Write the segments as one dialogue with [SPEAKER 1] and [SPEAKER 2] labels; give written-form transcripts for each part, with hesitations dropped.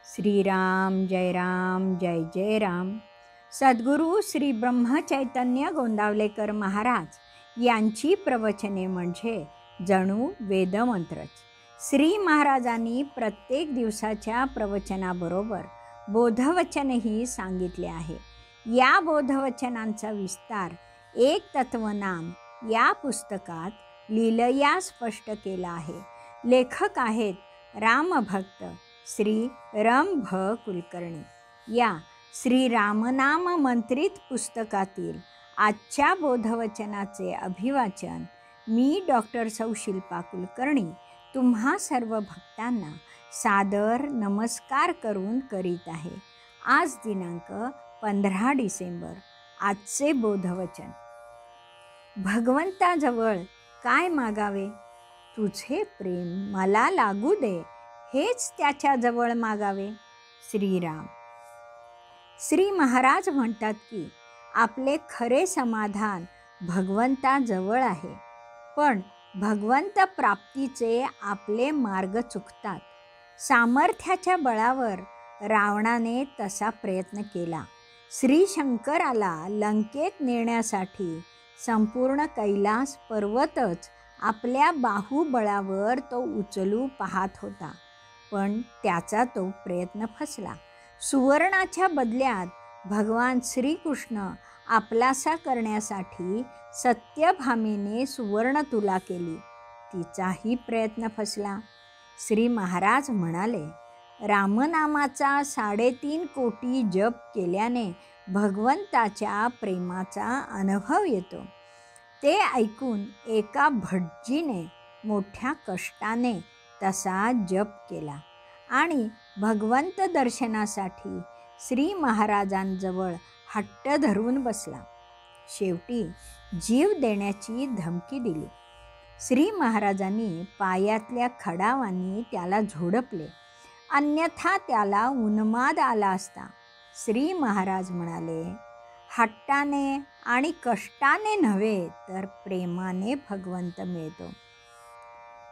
[SPEAKER 1] श्रीराम जय जय राम. सद्गुरू श्री ब्रह्मचैतन्य गोंदावलेकर महाराज यांची प्रवचने म्हणजे जणू वेदमंत्रच. श्री महाराजांनी प्रत्येक दिवसाच्या प्रवचनाबरोबर बोधवचनही सांगितले आहे. या बोधवचनांचा विस्तार एक तत्वनाम या पुस्तकात लीलया स्पष्ट केला आहे. लेखक आहेत रामभक्त श्री रम भ कुलकर्णी. या श्री रामनाम मंत्रित पुस्तकातील आजच्या बोधवचनाचे अभिवाचन मी डॉक्टर सौ शिल्पा कुलकर्णी तुम्हा सर्व भक्तांना सादर नमस्कार करून करीत आहे. आज दिनांक 15 डिसेंबर. आजचे बोधवचन. भगवंताजवळ काय मागावे? तुझे प्रेम मला लागू दे, हेच त्याच्याजवळ मागावे. श्रीराम. श्री महाराज म्हणतात की आपले खरे समाधान भगवंताजवळ आहे, पण भगवंत प्राप्तीचे आपले मार्ग चुकतात. सामर्थ्याच्या बळावर रावणाने तसा प्रयत्न केला. श्री शंकराला लंकेत नेण्यासाठी संपूर्ण कैलास पर्वतच आपल्या बाहुबळावर तो उचलू पाहत होता, पण त्याचा तो प्रयत्न फसला. सुवर्णाच्या बदल्यात भगवान श्रीकृष्ण आपलासा करण्यासाठी सत्यभामेने सुवर्ण तुला केली, तिचाही प्रयत्न फसला. श्री महाराज म्हणाले, रामनामाचा 3.5 कोटी जप केल्याने भगवंताच्या प्रेमाचा अनुभव येतो. ते ऐकून एका भटजीने मोठ्या कष्टाने तसा जप केला आणि भगवंत दर्शनासाठी श्री महाराजांजवळ हट्ट धरून बसला. शेवटी जीव देण्याची धमकी दिली. श्री महाराजांनी पायातल्या खडावांनी त्याला झोडपले, अन्यथा त्याला उन्माद आला असता. श्री महाराज म्हणाले, हट्टाने आणि कष्टाने नव्हे तर प्रेमाने भगवंत मिळतो.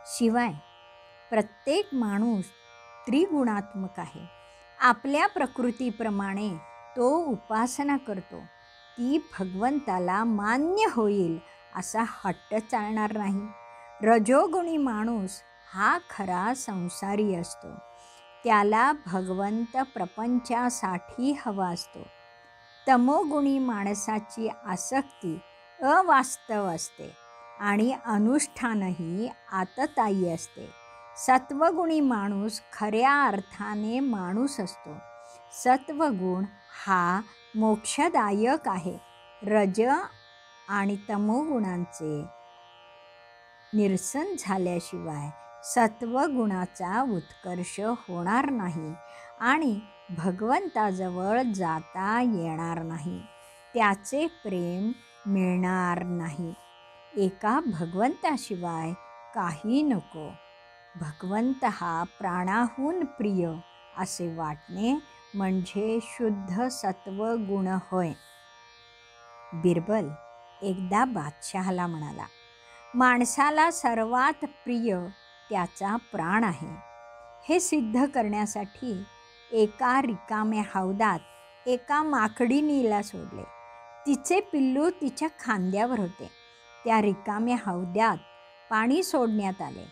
[SPEAKER 1] शिवाय प्रत्येक माणूस त्रिगुणात्मक आहे. आपल्या प्रकृतीप्रमाणे तो उपासना करतो. ती भगवंताला मान्य होईल असा हट्ट चालणार नाही. रजोगुणी माणूस हा खरा संसारी असतो. त्याला भगवंत प्रपंचासाठी हवा असतो. तमोगुणी माणसाची आसक्ती अवास्तव असते आणि अनुष्ठानही आततायी असते. सत्वगुणी माणूस खऱ्या अर्थाने माणूस असतो. सत्वगुण हा मोक्षदायक आहे. रज आणि तमोगुणांचे निरसन झाल्याशिवाय सत्वगुणाचा उत्कर्ष होणार नाही आणि भगवंताजवळ जाता येणार नाही. त्याचे प्रेम मिळणार नाही. एका भगवंताशिवाय काही नको. भगवंत हा प्राणाहून प्रिय असे वाटणे म्हणजे शुद्ध सत्वगुण होय. बिरबल एकदा बादशहाला म्हणाला, माणसाला सर्वात प्रिय त्याचा प्राण आहे. हे सिद्ध करण्यासाठी एका रिकाम्या हौदात एका माकडीनीला सोडले. तिचे पिल्लू तिच्या खांद्यावर होते. त्या रिकाम्या हौद्यात पाणी सोडण्यात आले.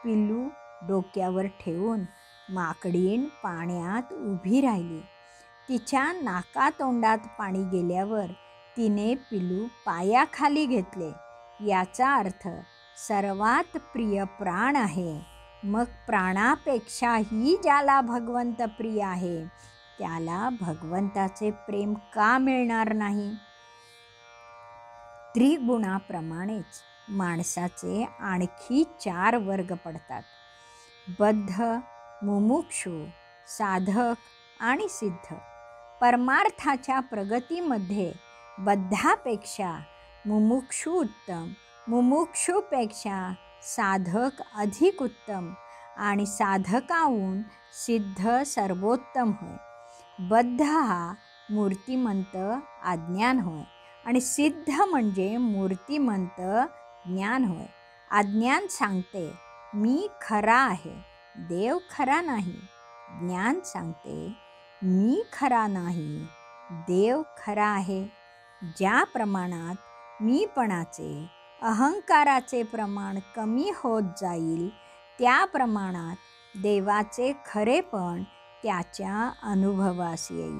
[SPEAKER 1] पिल्लू डोक्यावर ठेवून माकडीण पाण्यात उभी राहिली. तिच्या नाकातोंडात पाणी गेल्यावर तिने पिल्लू पायाखाली घेतले. याचा अर्थ सर्वात प्रिय प्राण आहे. मग प्राणापेक्षाही ज्याला भगवंत प्रिय आहे त्याला भगवंताचे प्रेम का मिळणार नाही? त्रिगुणाप्रमाणेच माणसाचे आणखी 4 वर्ग पडतात: बद्ध, मुमुक्षु, साधक आणि सिद्ध. परमार्थाच्या प्रगतीमध्ये बद्धापेक्षा मुमुक्षु उत्तम, मुमुक्षुपेक्षा साधक अधिक उत्तम आणि साधकाहून सिद्ध सर्वोत्तम होय. बद्ध हा मूर्तिमंत अज्ञान होय आणि सिद्ध म्हणजे मूर्तिमंत ज्ञान होय. अज्ञान सांगते मी खरा आहे, देव खरा नाही. ज्ञान सांगते, मी खरा नाही, देव खरा आहे. ज्या प्रमाणात मीपणाचे, अहंकाराचे प्रमाण कमी होत जाईल, त्या प्रमाणात देवाचे खरेपण त्याच्या अनुभवास येईल.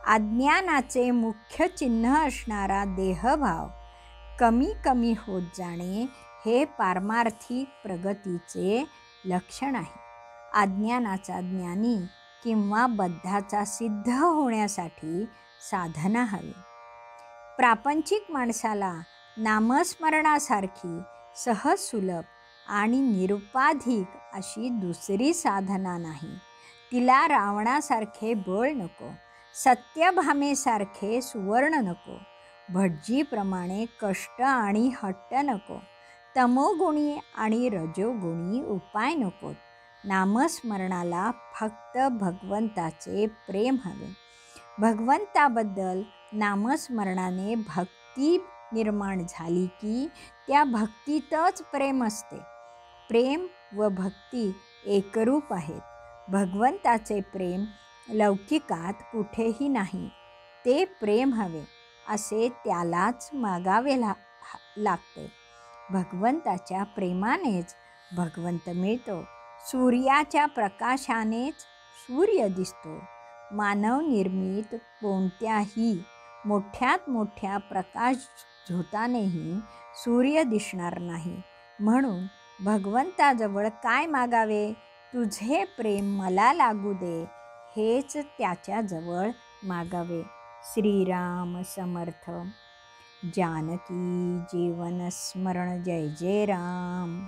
[SPEAKER 1] अज्ञानाचे मुख्य चिन्ह असणारा देहभाव कमी कमी होत जाणे हे पारमार्थिक प्रगतीचे लक्षण आहे. अज्ञानाचा ज्ञानी किंवा बद्धाचा सिद्ध होण्यासाठी साधना हवी. प्रापंचिक माणसाला नामस्मरणासारखी सहज सुलभ आणि निरुपाधिक अशी दुसरी साधना नाही. तिला रावणासारखे बळ नको, सत्यभामेसारखे सुवर्ण नको, भटजीप्रमाणे कष्ट आणि हट्ट नको, तमोगुणी आणि रजोगुणी उपाय नकोत. नामस्मरणाला फक्त भगवंताचे प्रेम हवे. भगवंताबद्दल नामस्मरणाने भक्ती निर्माण झाली की त्या भक्तीतच प्रेम असते. प्रेम व भक्ती एकरूप आहेत. भगवंताचे प्रेम लौकिकात कुठेही नाही. ते प्रेम हवे असे त्यालाच मागावे लागते. भगवंताच्या प्रेमानेच भगवंत मिळतो. सूर्याच्या प्रकाशानेच सूर्य दिसतो. मानवनिर्मित कोणत्याही मोठ्यात मोठ्या प्रकाशझोतानेही सूर्य दिसणार नाही. म्हणून भगवंताजवळ काय मागावे? तुझे प्रेम मला लागू दे, हेच त्याच्याजवळ मागावे. श्रीराम समर्थ. जानकी जीवन स्मरण. जय जय राम.